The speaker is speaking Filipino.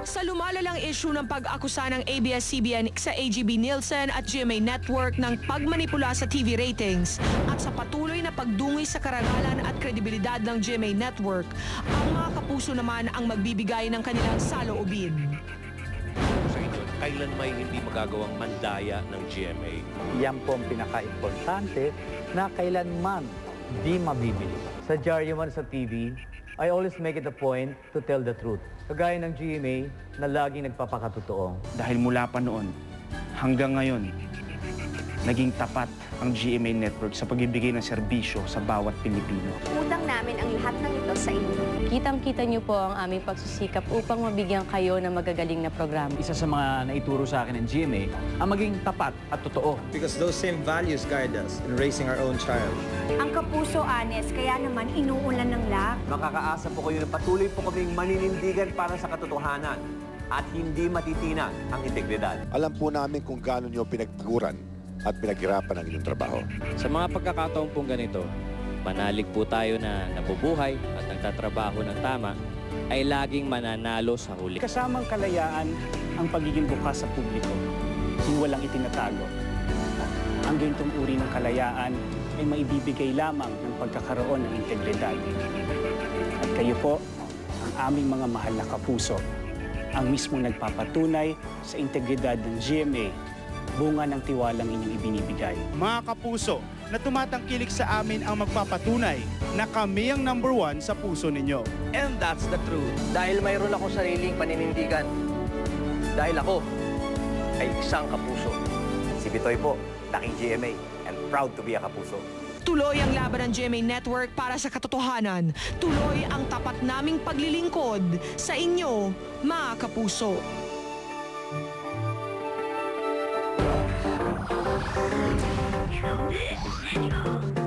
Sa lumalalang issue ng pag-akusa ng ABS-CBN sa AGB Nielsen at GMA Network ng pagmanipula sa TV ratings at sa patuloy na pagdungi sa karangalan at kredibilidad ng GMA Network, ang mga kapuso naman ang magbibigay ng kanilang saloobin. Sa inyo, kailan may hindi magagawang mandaya ng GMA? Yan po ang pinaka-importante na kailanman di mabibili. Sa Diaryo sa TV, I always make it a point to tell the truth. Kagaya ng GMA na laging nagpapakatotoo. Dahil mula pa noon hanggang ngayon, naging tapat ang GMA Network sa pagbibigay ng serbisyo sa bawat Pilipino. Utang namin ang lahat ng ito sa inyo. Kitang-kita niyo po ang aming pagsisikap upang mabigyan kayo ng magagaling na programa. Isa sa mga naituro sa akin ng GMA ang maging tapat at totoo. Because those same values guide us in raising our own child. Ang kapuso honest, kaya naman inuulan ng lak. Makakaasa po kayo na patuloy po kaming maninindigan para sa katotohanan at hindi matitinag ang integridad. Alam po namin kung gaano nyo pinagpaguran at pinaghirapan ang inyong trabaho. Sa mga pagkakataon pong ganito, manalig po tayo na nabubuhay at nagtatrabaho ng tama ay laging mananalo sa huli. Kasamang kalayaan ang pagiging bukas sa publiko, yung walang itinatago. Ang ganitong uri ng kalayaan ay maibibigay lamang ng pagkakaroon ng integridad. At kayo po, ang aming mga mahal na kapuso, ang mismo nagpapatunay sa integridad ng GMA, bunga ng tiwalang inyong ibinibigay. Mga kapuso na tumatangkilik sa amin ang magpapatunay na kami ang #1 sa puso ninyo. And that's the truth. Dahil mayroon akong sariling paninindigan. Dahil ako ay isang kapuso. Si Bitoy po, taking GMA, and proud to be a kapuso. Tuloy ang laban ng GMA Network para sa katotohanan. Tuloy ang tapat naming paglilingkod sa inyo, mga kapuso. Radio.